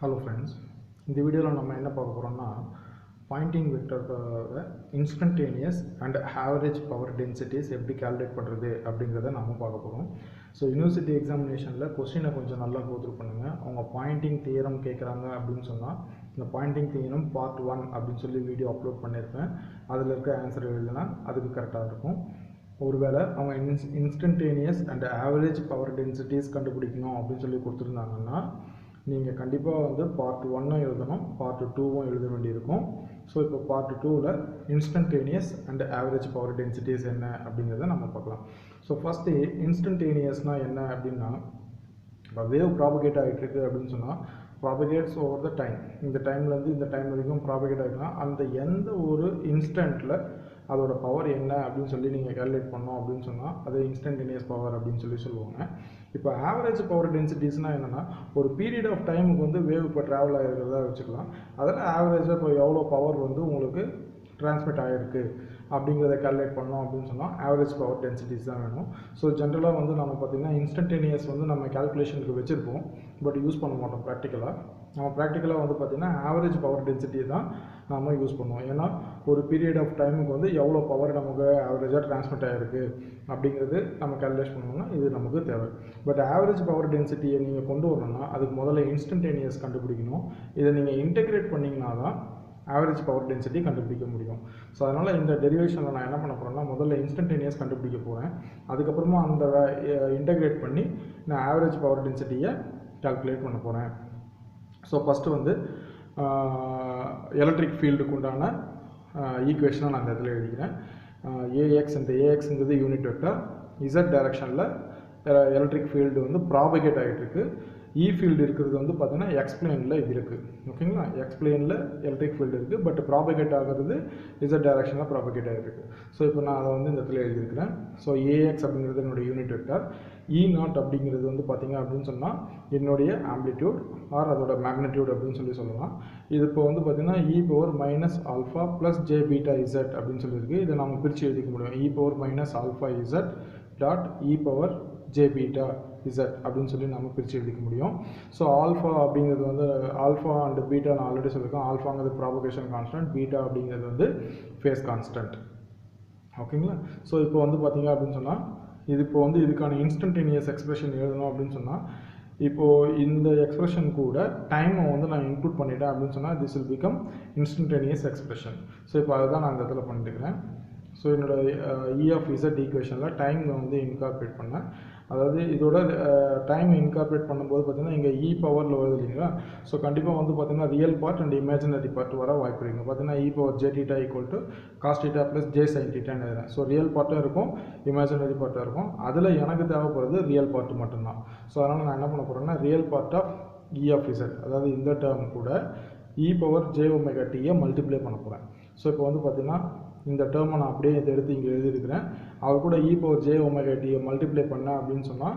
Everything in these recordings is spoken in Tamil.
Hello friends, in this video we will pointing vector instantaneous and average power densities எப்படி calculate பண்றது அப்படிங்கறத நாம பார்க்க போறோம். So university examinationல question கொஞ்சம் நல்லா go through பண்ணுங்க. அவங்க pointing theorem கேக்குறாங்க அப்படினு சொன்னா இந்த pointing theorem part 1 அப்படினு சொல்லி வீடியோ அப்லோட் பண்ணிருப்பேன். அதுல இருக்க ஆன்சர் எழுதுனா அதுக்கு கரெக்ட்டா இருக்கும். ஒருவேளை அவங்க instantaneous and average power densities கண்டுபிடிக்கணும் அப்படினு சொல்லி கொடுத்திருந்தாங்கன்னா நீங்க கண்டிப்பா வந்து part 1 எழுதணும், part 2 எழுத வேண்டியிருக்கும். சோ இப்போ part 2ல instantaneous and average power densities என்ன அப்படிங்கறத நம்ம பார்க்கலாம். சோ first instantaneousனா என்ன அப்படினா wave propagate ஆயிட்டு இருக்கு அப்படினு சொன்னா propagates over the time. இந்த டைம்ல இருந்து இந்த டைம் வரைக்கும் propagate ஆகுனா அந்த எந்த ஒரு இன்ஸ்டன்ட்ல அதோட பவர் என்ன அப்படினு சொல்லி நீங்க கால்குலேட் பண்ணனும் அப்படினு சொன்னா அது instantaneous power அப்படினு சொல்லுவாங்க. இப்போ average power densitiesனா என்னன்னா ஒரு பீரியட் ஆஃப் டைமுக்கு வந்து வேவ் இப்ப டிராவல் ஆயிருக்கிறதா வெச்சுக்கலாம். அதனால ஆவரேஜா இப்போ எவ்வளவு பவர் வந்து உங்களுக்கு ட்ரான்ஸ்மிட் ஆயிருக்கு அப்படிங்கறத கால்குலேட் பண்ணனும் அப்படினு சொன்னா average power densities தான் வேணும். சோ ஜெனரலா வந்து நாம பாத்தீங்கன்னா instantaneous வந்து நம்ம கால்குலேஷனுக்கு வெச்சிருப்போம். பட் யூஸ் பண்ண மாட்டோம் பிராக்டிகலா. நம்ம பிராக்டிகலா வந்து பாத்தீங்கன்னா average power density தான் நாம யூஸ் பண்ணுவோம். ஏன்னா ஒரு பீரியட் ஆஃப் டைமுக்கு வந்து எவ்வளவு பவர் நமக்கு ஆவரேஜா ட்ரான்ஸ்மிட் ஆயிருக்கு அப்படிங்கிறது நம்ம கால்குலேட் பண்ணனும்னா இது நமக்கு தேவை. பட் average power density நீங்க கொண்டு வரணும்னா அதுக்கு முதல்ல instantaneous கண்டுபிடிக்கணும். இத நீங்க இன்டகிரேட் பண்ணீங்கனா தான் average power density கண்டுபிடிக்க முடியும். சோ அதனால இந்த டெரிவேஷன்ல நான் என்ன பண்ண போறேன்னா முதல்ல instantaneous கண்டுபிடிக்க போறேன். அதுக்கு அப்புறமா அந்த இன்டகிரேட் பண்ணி நான் average power density-ய கால்குலேட் பண்ண போறேன். சோ ஃபர்ஸ்ட் வந்து எலக்ட்ரிக் ஃபீல்டுக்கு உண்டான ஈக்குவேஷனை நான் இந்த இடத்துல எழுதிக்கிறேன். AX and AXங்கிறது யூனிட் வெக்டர், Z டைரக்ஷன்ல எலக்ட்ரிக் ஃபீல்டு வந்து ப்ராபகேட் ஆயிட்டு இருக்கு. E ஃபீல்ட் இருக்குது வந்து பாத்தீங்கன்னா x பிளேன்ல இது இருக்கு. ஓகேங்களா? x பிளேன்ல எலக்ட்ரிக் ஃபீல்ட் இருக்கு. பட் ப்ராபகேட் ஆகிறது Z டைரக்ஷன்ல ப்ராபகேட் ஆயிட்டு இருக்கு. சோ இப்போ நான் அதை வந்து இந்த இடத்துல எழுதி இருக்கேன். சோ AX அப்படிங்கிறது என்னோட யூனிட் வெக்டர், E0 அப்படிங்கிறது வந்து பாத்தீங்க அப்படினு சொன்னா என்னோட ஆம்ப்ளிட்யூட் ஆர் அதோட மேக்னிட்யூட் அப்படினு சொல்லலாம். இது இப்போ வந்து பாத்தீங்கன்னா e power minus alpha plus j beta z அப்படினு சொல்லி இருக்கு. இத நாம பிரிச்சு எழுதிக்க முடியும். e power minus alpha z dot e power j beta z அப்படினு சொல்லி நாம பிரிச்சு எழுதிக்க முடியும். சோ ஆல்பா அப்படிங்கிறது வந்து ஆல்பா and பீட்டா நான் ஆல்ரெடி சொல்லிருக்கேன். ஆல்பாங்கிறது ப்ராபகேஷன் கான்ஸ்டன்ட், பீட்டா அப்படிங்கிறது வந்து ஃபேஸ் கான்ஸ்டன்ட். ஓகேங்களா? சோ இப்போ வந்து பாத்தீங்க அப்படினு சொன்னா இது இப்போ வந்து இதுக்கான இன்ஸ்டன்டேனியஸ் எக்ஸ்பிரஷன் எழுதணும் அப்படினு சொன்னா இப்போ இந்த எக்ஸ்பிரஷன் கூட டைம் வந்து நான் இன்க்ளூட் பண்ணிட்டேன் அப்படினு சொன்னா this will become instantaneous expression. So இப்போ அத தான் நான் இந்த இடத்துல பண்ணிட்டு இருக்கேன். சோ என்னோட E of Z ஈக்குவேஷன்ல டைம் வந்து இன்கார்பரேட் பண்ணேன். அதாவது இதோட டைம் இன்கார்பரேட் பண்ணும்போது பாத்தீங்கன்னா இங்க e பவர்ல வருது இல்லீங்களா? சோ கண்டிப்பா வந்து பாத்தீங்கன்னா real part and imaginary part வர வாய்ப்பு இருக்கு. பாத்தீங்கன்னா e power j θ cos θ j sin θ ன்னு எழுதுறேன். சோ ரியல் பார்ட்டும் இருக்கும், இமேஜினரி பார்ட்டும் இருக்கும். அதுல எனக்கு தேவைப்படுறது ரியல் பார்ட் மட்டும் தான். சோ அதனால நான் என்ன பண்ண போறேன்னா real part of E of Z அதாவது இந்த டேர்ம் கூட e power j omega t ய மல்டிப்ளை பண்ண போறேன். சோ இப்போ வந்து பாத்தீங்கன்னா இந்த டேர்மை நான் அப்படியே எடுத்து இங்க எழுதி இருக்கேன். அவர் கூட e power j omega t ய மல்டிப்ளை பண்ண அப்படினு சொன்னா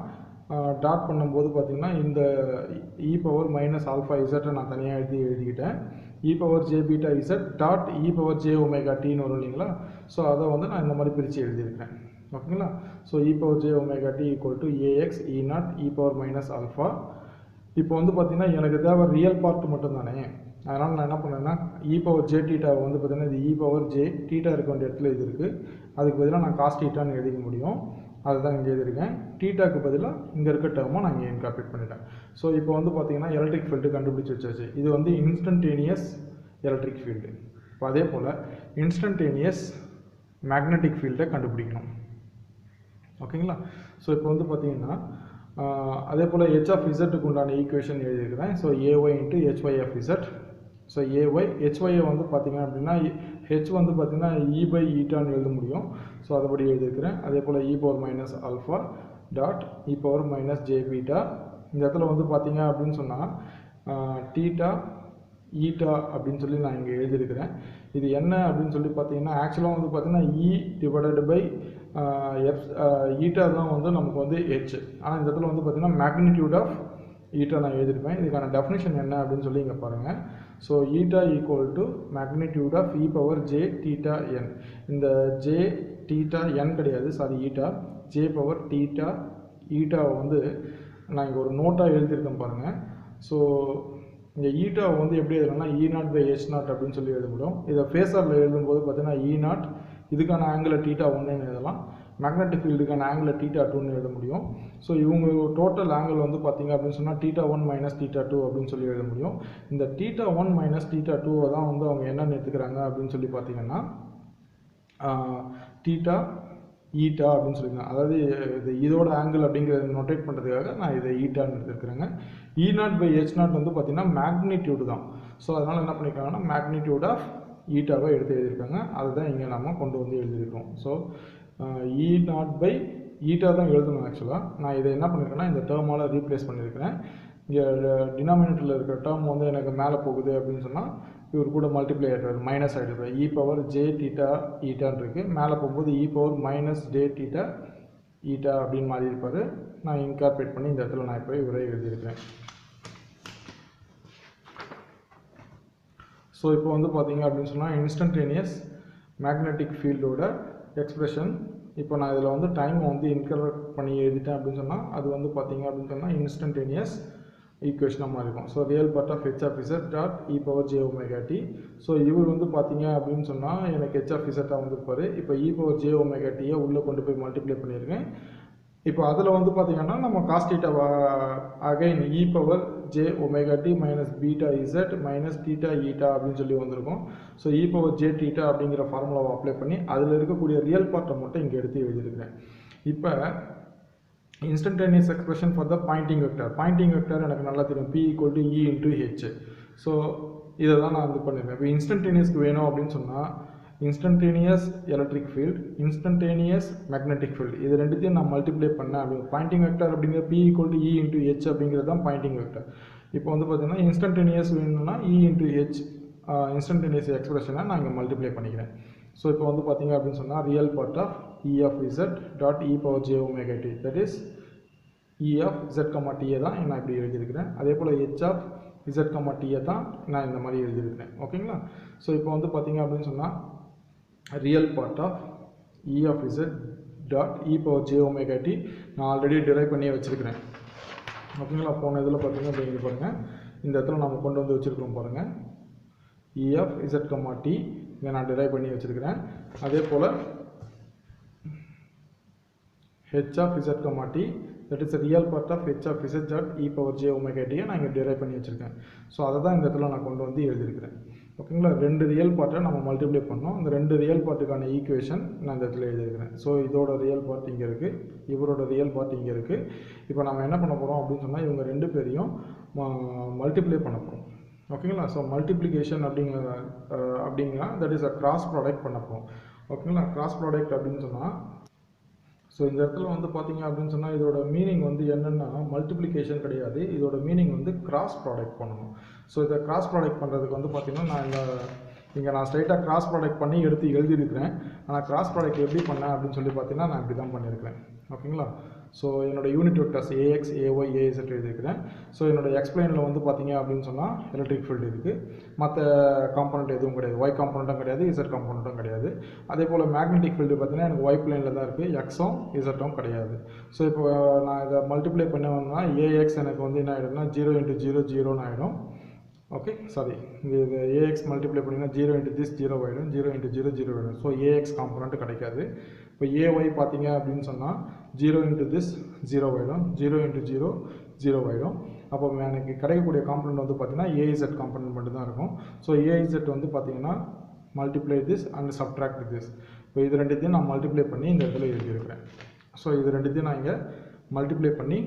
டாட் பண்ணும்போது பாத்தீங்கன்னா இந்த e power minus alpha z நான் தனியா எழுதிக்கிட்டேன். e power j beta z dot e power j omega t ன்னு வரும் இல்லீங்களா? சோ அத வந்து நான் இந்த மாதிரி பிரிச்சு எழுதி இருக்கேன். ஓகேங்களா? So e power j omega t ax e0 e power minus alpha. இப்போ வந்து பாத்தீங்கன்னா எனக்கு தேவை ரியல் பார்ட் மட்டும் தானே. அதனால நான் என்ன பண்ணேன்னா e பவர் j θ வந்து பாத்தீங்கன்னா இது e பவர் j θ இருக்க வேண்டிய இடத்துல இது இருக்கு. அதுக்கு பதிலா நான் cos θ ன்னு எழுதிக்க முடியும். அதுதான் இங்க எழுதி இருக்கேன். θக்கு பதிலா இங்க இருக்க டேர்மை நான் இங்க இன்கார்பரேட் பண்ணிட்டேன். சோ இப்போ வந்து பாத்தீங்கன்னா எலக்ட்ரிக் ஃபீல்ட் கண்டுபிடிச்சு வச்சாச்சு. இது வந்து இன்ஸ்டன்டேனியஸ் எலக்ட்ரிக் ஃபீல்ட். இப்போ அதே போல இன்ஸ்டன்டேனியஸ் மேக்னெட்டிக் ஃபீல்டை கண்டுபிடிக்கணும். ஓகேங்களா? சோ இப்போ வந்து பாத்தீங்கன்னா அதே போல h of z க்கு உண்டான ஈக்குவேஷன் எழுதி இருக்கேன். So ay into hy of z. So ay hy வந்து பாத்தீங்க அப்படினா h வந்து பாத்தீங்கன்னா e by eta ன்னு எழுத முடியும். சோ அதபடி எழுதி இருக்கேன். அதே போல e power minus alpha dot e power minus j beta. இந்த இடத்துல வந்து பாத்தீங்க அப்படினு சொன்னா θ eta அப்படினு சொல்லி நான் இங்க எழுதி இருக்கேன். இது என்ன அப்படினு சொல்லி பாத்தீங்கன்னா ஆக்சுவலா வந்து பாத்தீங்கன்னா e divided by eta தான் வந்து நமக்கு வந்து h. ஆனா இந்த இடத்துல வந்து பாத்தீங்கன்னா magnitude of eta நான் எழுதி இருக்கேன். இதுக்கான டெஃபினிஷன் என்ன அப்படினு சொல்லி இங்க பாருங்க. So eta equal to magnitude of e power j theta n. இந்த j theta n கிடையாது, sorry eta, j power theta eta வந்து நான் இங்க ஒரு நோட்டா எழுதி இருக்கேன் பாருங்க. So இங்கே ஈட்டாவை வந்து எப்படி எழுதணும்னா E0/H0 அப்படின்னு சொல்லி எழுத முடியும். இதை ஃபேஸரில் எழுதும்போது பார்த்தீங்கன்னா E0 இதுக்கான ஆங்கிள் θ1 எழுதலாம், மேக்னெட்டிக் ஃபீல்டுக்கான ஆங்கிள் θ2 எழுத முடியும். ஸோ இவங்க டோட்டல் ஆங்கிள் வந்து பார்த்தீங்க அப்படின்னு சொன்னால் θ1 - θ2 அப்படின்னு சொல்லி எழுத முடியும். இந்த θ1 - θ2 தான் வந்து அவங்க என்னென்னு எடுத்துக்கிறாங்க அப்படின்னு சொல்லி பார்த்தீங்கன்னா θ ஈட்டா அப்படின்னு சொல்லியிருந்தேன். அதாவது இதோட ஆங்கிள் அப்படிங்கிறத நோட்டேட் பண்ணுறதுக்காக நான் இதை ஈட்டான்னு எடுத்துருக்கிறேங்க. E0/H0 வந்து பார்த்தீங்கன்னா மேக்னிடியூடு தான். ஸோ அதனால் என்ன பண்ணியிருக்காங்கன்னா மேக்னிடியூட் ஆஃப் ஈட்டாவை எடுத்து எழுதியிருக்காங்க. அதுதான் இங்கே நம்ம கொண்டு வந்து எழுதியிருக்கோம். ஸோ E0/ஈட்டா தான் எழுதணும். ஆக்சுவலாக நான் இதை என்ன பண்ணியிருக்கேன்னா இந்த டேர்மால் ரீப்ளேஸ் பண்ணியிருக்கிறேன். இங்கே டினாமினேட்டரில் இருக்கிற டேர்ம் வந்து எனக்கு மேலே போகுது அப்படின்னு சொன்னால் இவர் கூட மல்டிப்ளை ஆகிடுவார், மைனஸ் ஆகிடுவார். e⁻j ஈட்டான்னு இருக்குது, மேலே போகும்போது e⁻−j ஈட்டா அப்படின்னு மாறி இருப்பார். நான் இன்கார்பரேட் பண்ணி இந்த இடத்துல நான் இப்போ இவரை எழுதியிருக்கிறேன். ஸோ இப்போ வந்து பார்த்தீங்க அப்படின்னு சொன்னால் இன்ஸ்டன்டேனியஸ் மேக்னெட்டிக் ஃபீல்டோட எக்ஸ்பிரஷன். இப்போ நான் இதில் வந்து டைம் வந்து இன்கார்பரேட் பண்ணி எழுதிட்டேன் அப்படின்னு சொன்னால் அது வந்து பார்த்தீங்க அப்படின்னு சொன்னால் இன்ஸ்டன்டேனியஸ் ஈக்குவேஷனாக மாதிரி இருக்கும். So real part of h of z dot e⁻j⍵t. So இவர் வந்து பார்த்தீங்க அப்படின்னு சொன்னால் எனக்கு h of z வந்துருப்பார். இப்போ e⁻j⍵t உள்ளே கொண்டு போய் மல்டிப்ளை பண்ணியிருக்கேன். இப்போ அதில் வந்து பார்த்தீங்கன்னா நம்ம cos θ again e⁻j⍵t minus beta z minus θ eta அப்படின்னு சொல்லி வந்திருக்கும். ஸோ e⁻j⍵ அப்படிங்கிற ஃபார்முலாவை அப்ளை பண்ணி அதில் இருக்கக்கூடிய ரியல் பார்ட்டை மட்டும் இங்கே எடுத்து எழுதியிருக்கிறேன். இப்போ instantaneous expression for the pointing vector. Pointing vector எனக்கு நல்லா தெரியும், P = E × H. ஸோ இதை தான் நான் இது பண்ணியிருக்கேன். இப்போ இன்ஸ்டன்டேனியஸ்க்கு வேணும் அப்படின்னு சொன்னால் instantaneous electric field, instantaneous magnetic field, இது ரெண்டுத்தையும் நான் மல்டிப்ளை பண்ணேன். அப்படி பாயிண்டிங் வெக்டர் அப்படிங்கிற P = E × H அப்படிங்கிறது தான் பாயிண்டிங் வெக்டர். இப்போ வந்து பார்த்தீங்கன்னா இன்ஸ்டன்டேனியஸ் வேணும்னா E × H இன்ஸ்டன்டேனியஸ் எக்ஸ்பிரஷனை நான் இங்கே மல்டிப்ளை பண்ணிக்கிறேன். ஸோ இப்போ வந்து பார்த்தீங்க அப்படின்னு சொன்னால் real part of E of z dot e⁻j⍵t, that is E of z, t தான் நான் இப்படி எழுதியிருக்கிறேன். அதே போல் h of z, t தான் நான் இந்த மாதிரி எழுதியிருக்கிறேன். ஓகேங்களா? ஸோ இப்போ வந்து பார்த்தீங்க அப்படின்னு சொன்னால் real part of E of z dot e⁻j⍵t நான் ஆல்ரெடி டிரைவ் பண்ணியே வச்சுருக்கிறேன். ஓகேங்களா? போன இதில் பார்த்தீங்க அப்படிங்க பாருங்கள், இந்த இடத்துல நம்ம கொண்டு வந்து வச்சுருக்கோம் பாருங்கள். E of z, t இதை நான் டிரைவ் பண்ணி வச்சுருக்கிறேன். அதே போல் h of z, t, that is the real part of h of z dot e⁻j⍵t நான் இங்கே டிரைவ் பண்ணி வச்சுருக்கேன். ஸோ அதை தான் இந்த இடத்துல நான் கொண்டு வந்து எழுதியிருக்கிறேன். ஓகேங்களா? ரெண்டு ரியல் பார்ட்டை நம்ம மல்டிப்ளை பண்ணோம். இந்த ரெண்டு ரியல் பார்ட்டுக்கான ஈக்குவேஷன் நான் இந்த இடத்துல எழுதியிருக்கிறேன். ஸோ இதோட ரியல் பார்ட் இங்கே இருக்குது, இவரோட ரியல் பார்ட் இங்கே இருக்குது. இப்போ நம்ம என்ன பண்ண போகிறோம் அப்படின்னு சொன்னால் இவங்க ரெண்டு பேரையும் மல்டிப்ளை பண்ண போகிறோம். ஓகேங்களா? ஸோ மல்டிப்ளிகேஷன் அப்படிங்கன்னா that is a cross product பண்ண போகிறோம். ஓகேங்களா? கிராஸ் ப்ராடக்ட் அப்படின்னு சொன்னால் ஸோ இந்த இடத்துல வந்து பார்த்தீங்க அப்படின்னு சொன்னால் இதோட மீனிங் வந்து என்னென்னா மல்டிப்ளிகேஷன் கிடையாது, இதோட மீனிங் வந்து கிராஸ் ப்ராடக்ட் பண்ணணும். ஸோ இதை கிராஸ் ப்ராடக்ட் பண்ணுறதுக்கு வந்து பார்த்தீங்கன்னா நான் இங்கே நான் ஸ்ட்ரைட்டாக கிராஸ் ப்ராடக்ட் பண்ணி எடுத்து எழுதியிருக்கிறேன். ஆனால் கிராஸ் ப்ராடக்ட் எப்படி பண்ணேன் அப்படின்னு சொல்லி பார்த்தீங்கன்னா நான் இப்படி தான் பண்ணியிருக்கிறேன். ஓகேங்களா? ஸோ என்னோட unit vectors AX, AY, AZ எழுதியிருக்கிறேன். ஸோ என்னோட எக்ஸ்பிளைனில் வந்து பார்த்தீங்க அப்படின்னு சொன்னால் எலக்ட்ரிக் ஃபீல்டு இருக்குது, மற்ற காம்பனண்ட் எதுவும் கிடையாது, Y காம்பனண்ட்டும் கிடையாது, Z காம்பனண்ட்டும் கிடையாது. அதே போல் மேக்னெட்டிக் ஃபீல்டு பார்த்தீங்கன்னா எனக்கு Y பிளேனில் தான் இருக்குது, Xம் Zம் கிடையாது. ஸோ இப்போ நான் இதை மல்டிப்ளை பண்ணோம்னா AX எனக்கு வந்து என்ன ஆகிடும்னா 0 × 0 0ன்னு ஆகிடும். ஓகே, சாரி, இங்கே இது AX மல்டிப்ளை பண்ணிங்கன்னா 0 × this 0 ஆகிடும், 0 × 0 0 ஆகிடும். ஸோ AX காம்பனண்ட் கிடைக்காது. இப்போ AY பார்த்தீங்க அப்படின்னு சொன்னால் 0 × this 0 ஆகிடும், 0 × 0 0 ஆகிடும். அப்போ எனக்கு கிடைக்கக்கூடிய காம்பனண்ட் வந்து பார்த்தீங்கன்னா AZ காம்பனண்ட் மட்டும்தான் இருக்கும். ஸோ AZ வந்து பார்த்தீங்கன்னா multiply this and subtract this. இப்போ இது ரெண்டுத்தையும் நான் மல்டிப்ளை பண்ணி இந்த இடத்துல எழுதியிருக்கிறேன். ஸோ இது ரெண்டுத்தையும் நான் இங்கே மல்டிப்ளை பண்ணி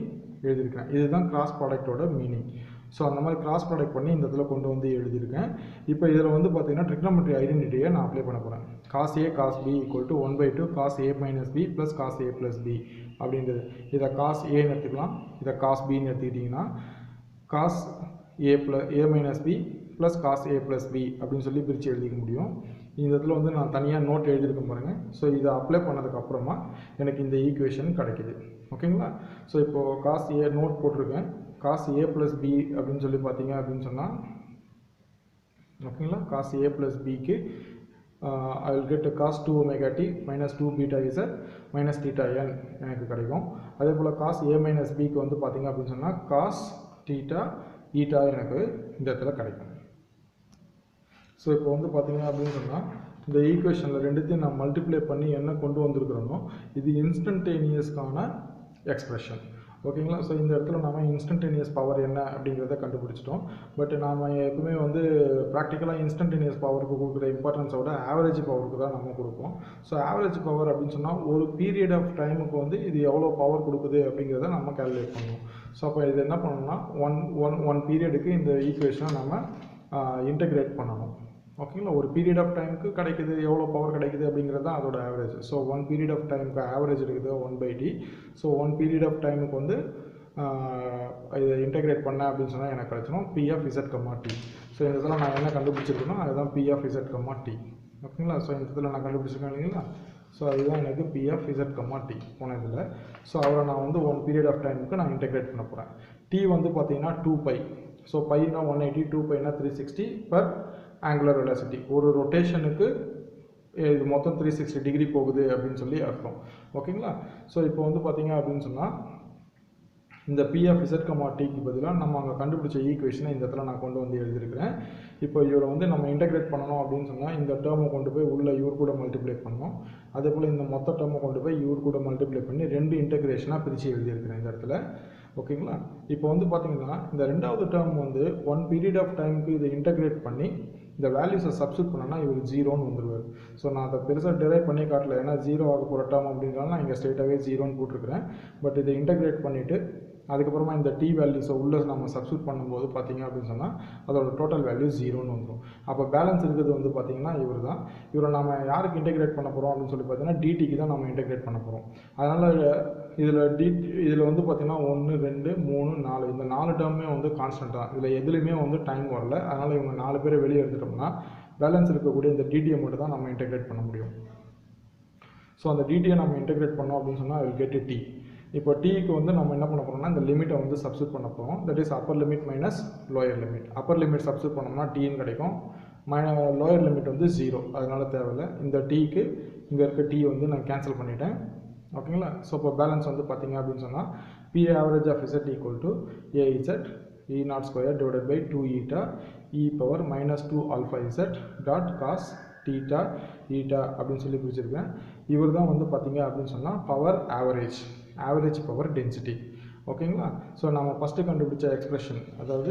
எழுதியிருக்கிறேன். இதுதான் கிராஸ் ப்ராடக்டோட மீனிங். ஸோ அந்த மாதிரி கிராஸ் ப்ராடக்ட் பண்ணி இந்த இடத்துல கொண்டு வந்து எழுதியிருக்கேன். இப்போ இதில் வந்து பார்த்தீங்கன்னா ட்ரிக்னாமெட்ரி ஐடென்டிட்டியை நான் அப்ளை பண்ண போகிறேன். cos A cos B = 1/2 cos A - B + cos A + B அப்படின்றது. இதை cos Aன்னு எடுத்துக்கலாம், இதை cos Bன்னு எடுத்துக்கிட்டிங்கன்னா cos A - B + cos A + B அப்படின்னு சொல்லி பிரித்து எழுதிக்க முடியும். இந்த இடத்துல வந்து நான் தனியாக நோட் எழுதியிருக்கேன் பாருங்கள். ஸோ இதை அப்ளை பண்ணதுக்கப்புறமா எனக்கு இந்த ஈக்குவேஷன் கிடைக்கிது. ஓகேங்களா? ஸோ இப்போது cos A நோட் போட்டிருக்கேன், cos A + B அப்படின்னு சொல்லி பார்த்தீங்க அப்படின்னு சொன்னால் ஓகேங்களா, cos A + Bக்கு I will get cos 2ωt minus 2βz minus θn எனக்கு கிடைக்கும். அதே போல் cos A - Bக்கு வந்து பார்த்தீங்க அப்படின்னு சொன்னால் cos θ ஈட்டா எனக்கு இந்த இடத்துல கிடைக்கும். ஸோ இப்போ வந்து பார்த்தீங்க அப்படின்னு சொன்னால் இந்த ஈக்குவேஷனில் ரெண்டுத்தையும் நான் மல்டிப்ளை பண்ணி என்ன கொண்டு வந்திருக்கிறோமோ இது இன்ஸ்டன்டேனியஸ்க்கான எக்ஸ்பிரஷன். ஓகேங்களா? ஸோ இந்த இடத்துல நம்ம இன்ஸ்டன்டேனியஸ் பவர் என்ன அப்படிங்கிறத கண்டுபிடிச்சிட்டோம். பட் நாம் எப்பவுமே வந்து ப்ராக்டிக்கலாக இன்ஸ்டன்டேனியஸ் பவருக்கு கொடுக்குற இம்பார்ட்டன்ஸோட ஆவரேஜ் பவருக்கு தான் நம்ம கொடுப்போம். ஸோ ஆவரேஜ் பவர் அப்படின்னு சொன்னால் ஒரு பீரியட் ஆஃப் டைமுக்கு வந்து இது எவ்வளோ பவர் கொடுக்குது அப்படிங்கிறத நம்ம கேல்குலேட் பண்ணுவோம். ஸோ அப்போ இது என்ன பண்ணணும்னா ஒன் பீரியடுக்கு இந்த ஈக்குவேஷனை நம்ம இன்டகிரேட் பண்ணணும். ஓகேங்களா? ஒரு பீரியட் ஆஃப் டைமுக்கு கிடைக்குது எவ்வளோ பவர் கிடைக்குது அப்படிங்கிறது தான் அதோட average. So one period of டைமுக்கு ஆவரேஜ் இருக்குது 1/t. So one period of டைமுக்கு வந்து இதை இன்டகிரேட் பண்ணேன் அப்படின்னு சொன்னால் எனக்கு கிடைச்சிடும் P of Z, T. So இந்த இடத்துல நான் என்ன கண்டுபிடிச்சிருக்கேனோ அதுதான் P of Z, T. ஓகேங்களா? ஸோ இந்த இடத்துல நான் கண்டுபிடிச்சிருக்கேன் இல்லைங்களா? ஸோ அதுதான் எனக்கு P of Z, T போன இதில். ஸோ அவரை நான் வந்து ஒன் பீரியட் ஆஃப் டைமுக்கு நான் இன்டகிரேட் பண்ண போகிறேன். T வந்து பார்த்தீங்கன்னா 2π. ஸோ பைனா 180, 2πனா 360 பர் ஆங்குலர் வெலாசிட்டி. ஒரு ரொட்டேஷனுக்கு இது மொத்தம் 360 டிகிரி போகுது அப்படின்னு சொல்லி அர்த்தம். ஓகேங்களா? ஸோ இப்போ வந்து பார்த்தீங்க அப்படின்னு சொன்னால் இந்த P of Z, Tக்கு பதிலாக நம்ம அங்கே கண்டுபிடிச்ச ஈக்குவேஷனை இந்த இடத்துல நான் கொண்டு வந்து எழுதியிருக்கிறேன். இப்போ இவரை வந்து நம்ம இன்டகிரேட் பண்ணணும் அப்படின்னு சொன்னால் இந்த டேர்மை கொண்டு போய் உள்ள இவர் கூட மல்டிப்ளை பண்ணணும். அதே போல் இந்த மொத்த டேர்மை கொண்டு போய் இவர் கூட மல்டிப்ளை பண்ணி ரெண்டு இன்டகிரேஷனாக பிரித்து எழுதியிருக்கிறேன் இந்த இடத்துல. ஓகேங்களா? இப்போ வந்து பார்த்தீங்கன்னா இந்த ரெண்டாவது டேர்ம் வந்து ஒன் பீரியட் ஆஃப் டைமுக்கு இதை இன்டகிரேட் பண்ணி இந்த வேல்யூஸை சப்ஸ்டிட் பண்ணனா இவர் 0ன்னு வந்துடுவார். ஸோ நான் அதை பெருசாக டிரைவ் பண்ணி காட்டல, ஏன்னா 0 ஆக போகிற டேர்ம் அப்படின்றனால நான் இங்கே ஸ்ட்ரெயிட்டாகவே 0ன்னு போட்டிருக்கிறேன். பட் இதை இன்டகிரேட் பண்ணிவிட்டு அதுக்கப்புறமா இந்த T வேல்யூஸை உள்ளே நம்ம சப்ஸ்டிட் பண்ணும்போது பார்த்தீங்க அப்படின்னு சொன்னால் அதோட டோட்டல் வேல்யூ 0ன்னு வந்துடும். அப்போ பேலன்ஸ் இருக்கிறது வந்து பார்த்தீங்கன்னா இவர் தான். இவரை நம்ம யாருக்கு இன்டகிரேட் பண்ண போகிறோம் அப்படின்னு சொல்லி பார்த்தீங்கன்னா DTக்கு தான் நம்ம இன்டகிரேட் பண்ண போகிறோம். அதனால் இதில் வந்து பார்த்தீங்கன்னா 1, 2, 3, 4 இந்த 4 டேர்மே வந்து கான்ஸ்டன்ட் தான். இதில் எதுலையுமே வந்து டைம் வரல. அதனால் இவங்க 4 பேரை வெளியே எடுத்துட்டோம்னா பேலன்ஸ் இருக்கக்கூடிய இந்த DTயை மட்டும் தான் நம்ம இன்டகிரேட் பண்ண முடியும். ஸோ அந்த DTயை நம்ம இன்டகிரேட் பண்ணோம் அப்படின்னு சொன்னால் I will get T. இப்போ Tக்கு வந்து நம்ம என்ன பண்ண போகிறோம்னா இந்த லிமிட்டை வந்து சப்ஸ்டிட் பண்ண போகிறோம். That is Appar limit minus lower limit. Upper limit substitute பண்ணோம்னா Tன்னு கிடைக்கும். லோயர் லிமிட் வந்து 0, அதனால தேவையில்லை. இந்த Tக்கு இங்கே இருக்க T வந்து நான் கேன்சல் பண்ணிட்டேன். ஓகேங்களா? ஸோ இப்போ பேலன்ஸ் வந்து பார்த்தீங்க அப்படின்னு சொன்னால் P average of Z equal to AZ E0 square divided by 2 eta e power minus 2 alpha Z dot cos theta eta அப்படின்னு சொல்லி பிடிச்சிருக்கேன். இவர் தான் வந்து பார்த்தீங்க அப்படின்னு சொன்னால் பவர் ஆவரேஜ் பவர் டென்சிட்டி. ஓகேங்களா? ஸோ நம்ம ஃபஸ்ட்டு கண்டுபிடிச்ச எக்ஸ்பிரஷன், அதாவது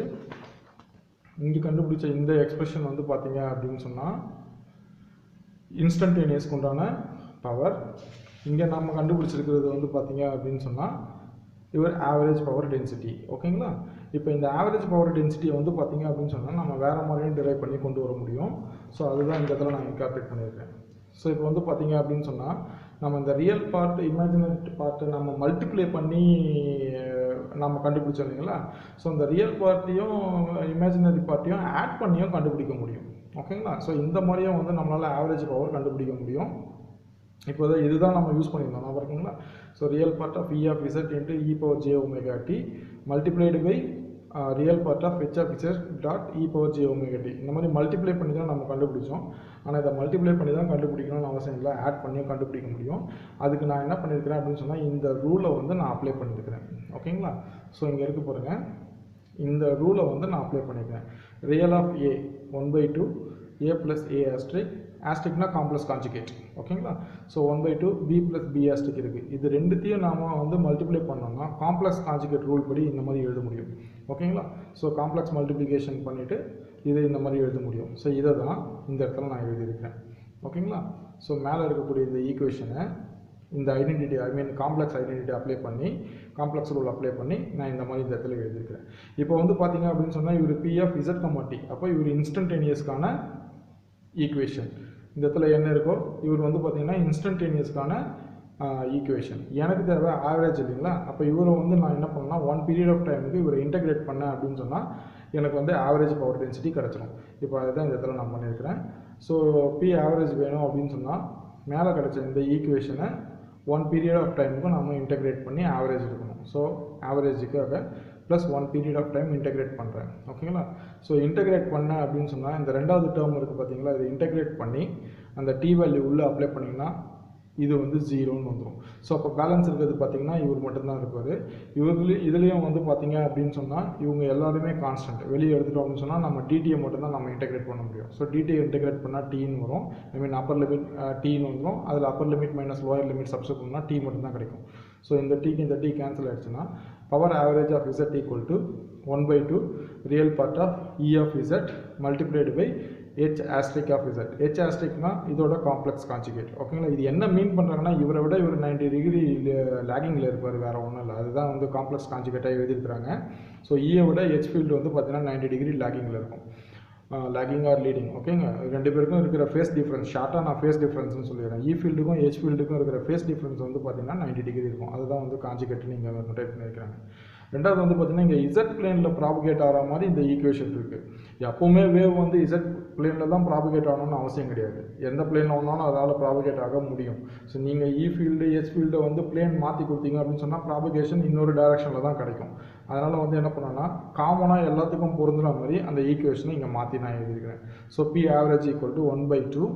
இங்கே கண்டுபிடிச்ச இந்த எக்ஸ்பிரஷன் வந்து பார்த்தீங்க அப்படின்னு சொன்னால் இன்ஸ்டன்டேனியஸ்க்கு உண்டான பவர். இங்கே நம்ம கண்டுபிடிச்சிருக்கிறது வந்து பார்த்தீங்க அப்படின்னு சொன்னால் இவர் ஆவரேஜ் பவர் டென்சிட்டி. ஓகேங்களா? இப்போ இந்த ஆவரேஜ் பவர் டென்சிட்டியை வந்து பார்த்தீங்க அப்படின்னு சொன்னால் நம்ம வேறு மாதிரியும் டிரைவ் பண்ணி கொண்டு வர முடியும். ஸோ அதுதான் இந்த இடத்துல நான் இன்கார்பரேட் பண்ணியிருக்கேன். ஸோ இப்போ வந்து பார்த்தீங்க அப்படின்னு சொன்னால் நம்ம இந்த ரியல் பார்ட் இமேஜினரி பார்ட்டை நம்ம மல்டிப்ளை பண்ணி நம்ம கண்டுபிடிச்சோம் இல்லைங்களா? ஸோ இந்த ரியல் பார்ட்டையும் இமேஜினரி பார்ட்டையும் ஆட் பண்ணியும் கண்டுபிடிக்க முடியும். ஓகேங்களா? ஸோ இந்த மாதிரியும் வந்து நம்மளால் ஆவரேஜ் பவர் கண்டுபிடிக்க முடியும். இப்போ இதுதான் நம்ம யூஸ் பண்ணியிருந்தோம் நான் பாருங்களா? So real part of E of Z into e power j omega t multiplied by real part of H of Z dot e power j omega t. இந்த மாதிரி மல்டிப்ளை பண்ணி தான் நம்ம கண்டுபிடிச்சோம். ஆனால் இதை மல்டிப்ளை பண்ணி தான் கண்டுபிடிக்கணும்னு அவசியம் இல்லை, ஆட் பண்ணியும் கண்டுபிடிக்க முடியும். அதுக்கு நான் என்ன பண்ணியிருக்கிறேன் அப்படின்னு சொன்னால் இந்த ரூலை வந்து நான் அப்ளை பண்ணியிருக்கிறேன். ஓகேங்களா? ஸோ இங்கே இருக்க பாருங்க, இந்த ரூலை வந்து நான் அப்ளை பண்ணியிருக்கேன். Real of A 1/2 A plus A asterisk, asteriskனா காம்ப்ளெக்ஸ் கான்ஜுகேட். ஓகேங்களா? So 1/2 B plus B asterisk இருக்குது. இது ரெண்டுத்தையும் நாம் வந்து மல்டிப்ளை பண்ணோம்னா காம்ப்ளெக்ஸ் கான்ஜுகேட் ரூல் படி இந்த மாதிரி எழுத முடியும். ஓகேங்களா? ஸோ காம்ப்ளெக்ஸ் மல்டிப்ளிகேஷன் பண்ணிவிட்டு இது இந்த மாதிரி எழுத முடியும். ஸோ இதை தான் இந்த இடத்துல நான் எழுதியிருக்கிறேன். ஓகேங்களா? ஸோ மேலே இருக்கக்கூடிய இந்த ஈக்குவேஷனை இந்த ஐடென்டிட்டி காம்ப்ளெக்ஸ் ஐடென்டிட்டி அப்ளை பண்ணி காம்ப்ளெக்ஸ் ரூல் அப்ளை பண்ணி நான் இந்த மாதிரி இந்த இடத்துல எழுதியிருக்கிறேன். இப்போ வந்து பார்த்தீங்க அப்படின்னு சொன்னால் இவர் P of Z, T. அப்போ இவர் இன்ஸ்டன்டேனியஸ்க்கான ஈக்குவேஷன் இந்த இடத்துல என்ன இருக்கோ இவர் வந்து பார்த்தீங்கன்னா இன்ஸ்டன்டேனியஸ்க்கான ஈக்குவேஷன். எனக்கு தேவை ஆவரேஜ் இல்லைங்களா? அப்போ இவரை வந்து நான் என்ன பண்ணேன்னா ஒன் பீரியட் ஆஃப் டைமுக்கு இவரை இன்டகிரேட் பண்ணேன் அப்படின்னு சொன்னால் எனக்கு வந்து ஆவரேஜ் பவர் டென்சிட்டி கிடச்சிடும். இப்போ அதுதான் இந்த இடத்துல நான் பண்ணியிருக்கிறேன். ஸோ P ஆவரேஜ் வேணும் அப்படின்னு சொன்னால் மேலே கிடச்ச இந்த ஈக்குவேஷனை ஒன் பீரியட் ஆஃப் டைமுக்கு நம்ம இன்டகிரேட் பண்ணி ஆவரேஜ் எடுக்கணும். ஸோ ஆவரேஜுக்காக plus one period of time integrate பண்ணுறேன். ஓகேங்களா? ஸோ இன்டகிரேட் பண்ணேன் அப்படின்னு சொன்னால் இந்த ரெண்டாவது டேர்ம் இருக்குது பார்த்தீங்களா, இதை இன்டகிரேட் பண்ணி அந்த T வேல்யூ உள்ளே அப்ளை பண்ணிங்கன்னா இது வந்து 0ன்னு வந்துடும். ஸோ அப்போ பேலன்ஸ் இருக்கிறது பார்த்தீங்கன்னா இவர் மட்டும்தான் இருப்பார். இதுலேயும் வந்து பார்த்தீங்க அப்படின்னு சொன்னால் இவங்க எல்லாருமே கான்ஸ்டன்ட். வெளியே எடுத்துட்டோம் அப்படின்னு சொன்னால் நம்ம டிடியை மட்டும்தான் நம்ம இன்டெகிரேட் பண்ண முடியும். ஸோ டிடியை இன்டெகிரேட் பண்ணால் டீன்னு வரும். ஐ மீன் அப்பர் லிமிட் டீன்னு வந்துடும். அதில் upper limit minus lower limit substitute பண்ணால் டி மட்டும்தான் கிடைக்கும். ஸோ இந்த டீக்கு இந்த டீ கேன்சல் ஆகிடுச்சுன்னா power average of Z equal to 1/2 real part of E of Z multiplied by h asterisk of z. h asteriskனா இதோட காம்ப்ளெக்ஸ் கான்ஜுகேட். ஓகேங்களா? இது என்ன மீன் பண்ணுறாங்கன்னா இவரை விட இவர் 90 டிகிரி லேகிங்கில் இருப்பார், வேறு ஒன்றும் இல்லை. அதுதான் வந்து காம்ப்ளெக்ஸ் கான்ஜுகேட்டாக எழுதியிருக்கிறாங்க. ஸோ ஈயை விட ஹெச் ஃபீல்டு வந்து பார்த்தீங்கன்னா 90 டிகிரி லேகிங்கில் இருக்கும். Lagging R leading. ஓகேங்க, ரெண்டு பேருக்கும் இருக்கிற ஃபேஸ் டிஃப்ரென்ஸ் ஷார்ட்டாக நான் ஃபேஸ் டிஃப்ரென்ஸ்னு சொல்லிடுறேன். இ ஃபீல்டுக்கும் ஹெச் ஃபீல்டுக்கும் இருக்கிற ஃபேஸ் டிஃப்ரென்ஸ் வந்து பார்த்தீங்கன்னா 90 டிகிரி இருக்கும். அதுதான் வந்து கான்ஜுகேட் நீங்கள் நோட்டேட் பண்ணியிருக்கிறாங்க. ரெண்டாவது வந்து பார்த்தீங்கன்னா இங்கே இசட் பிளேனில் ப்ராபகேட் ஆகிற மாதிரி இந்த ஈக்குவேஷன் இருக்குது. எப்போவுமே வேவ் வந்து இசட் பிளேனில் தான் ப்ராபகேட் ஆகணும்னு அவசியம் கிடையாது. எந்த பிளேனில் ஒன்றாலும் அதால் ப்ராபகேட் ஆக முடியும். ஸோ நீங்கள் இ ஃபீல்டு ஹெச் ஃபீல்டை வந்து பிளேன் மாற்றி கொடுத்தீங்க அப்படின்னு சொன்னால் ப்ராபகேஷன் இன்னொரு டைரக்ஷனில் தான் கிடைக்கும். அதனால் வந்து என்ன பண்ணோன்னா காமனாக எல்லாத்துக்கும் பொருந்துற மாதிரி அந்த ஈக்குவேஷனை இங்கே மாற்றி நான் எழுதியிருக்கிறேன். So P average equal to 1/2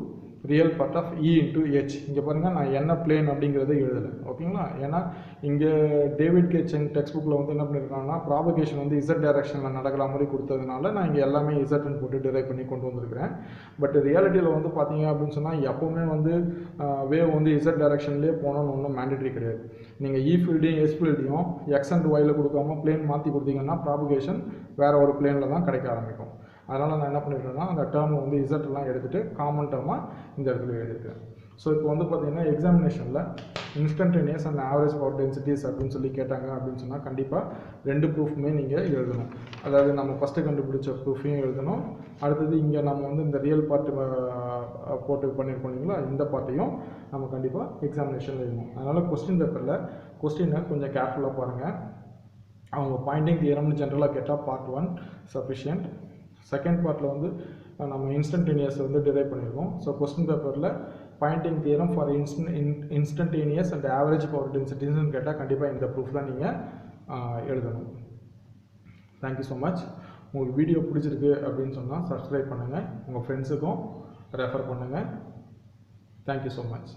real part of E into H. இங்கே பாருங்கள், நான் என்ன பிளேன் அப்படிங்கிறத எழுதலை. ஓகேங்களா? ஏன்னா இங்கே டேவிட் கே செங் டெக்ஸ்ட் புக்கில் வந்து என்ன பண்ணியிருக்காங்கன்னா ப்ராபகேஷன் வந்து இசட் டைரக்ஷனில் நடக்கிற மாதிரி கொடுத்ததுனால நான் இங்கே எல்லாமே இசட்னு போட்டு டிரைவ் பண்ணி கொண்டு வந்திருக்கிறேன். பட் ரியாலிட்டியில் வந்து பார்த்தீங்க அப்படின்னு சொன்னால் எப்போவுமே வந்து வேவ் வந்து இசட் டைரக்ஷன்லேயே போகணுன்னு ஒன்றும் மேண்டேட்ரி கிடையாது. நீங்கள் இ ஃபீல்டையும் ஹெச் ஃபீல்டையும் எக்ஸ் அண்ட் ஒயில் கொடுக்காம பிளேன் மாற்றி கொடுத்தீங்கன்னா ப்ராபகேஷன் வேறு ஒரு பிளேனில் தான் கிடைக்க ஆரம்பிக்கும். அதனால் நான் என்ன பண்ணியிருக்கேன்னா அந்த டேர்மை வந்து இசட்டெல்லாம் எடுத்துகிட்டு காமன் டேர்மாக இந்த இடத்துல எழுதியிருக்கேன். ஸோ இப்போ வந்து பார்த்தீங்கன்னா எக்ஸாமினேஷனில் instantaneous and average power densities அப்படின்னு சொல்லி கேட்டாங்க அப்படின்னு சொன்னால் கண்டிப்பாக ரெண்டு ப்ரூஃப்மே நீங்கள் எழுதணும். அதாவது நம்ம ஃபஸ்ட்டு கண்டுபிடிச்ச ப்ரூஃபையும் எழுதணும், அடுத்தது இங்கே நம்ம வந்து இந்த ரியல் பார்ட்டு போட்டு பண்ணியிருக்கோம் இல்லைங்களா, இந்த பார்ட்டையும் நம்ம கண்டிப்பாக எக்ஸாமினேஷனில் எழுதணும். அதனால் கொஸ்டின் பேப்பரில் கொஸ்டினை கொஞ்சம் கேர்ஃபுல்லாக பாருங்கள். அவங்க பாயிண்டிங் தியரம்னு ஜென்ரலாக கேட்டால் பார்ட் 1 சஃபிஷியன்ட். செகண்ட் பார்ட்டில் வந்து நம்ம இன்ஸ்டன்டேனியஸ் வந்து டிரைவ் பண்ணியிருக்கோம். ஸோ கொஸ்டின் பேப்பரில் Poynting theorem for instantaneous and average power டென்சிட்டிஸ்ன்னு கேட்டால் கண்டிப்பாக இந்த ப்ரூஃப் தான் நீங்கள் எழுதணும். Thank you so much. உங்களுக்கு வீடியோ பிடிச்சிருக்கு அப்படின்னு சொன்னால் சப்ஸ்கிரைப் பண்ணுங்கள், உங்கள் ஃப்ரெண்ட்ஸுக்கும் ரெஃபர் பண்ணுங்கள். Thank you so much.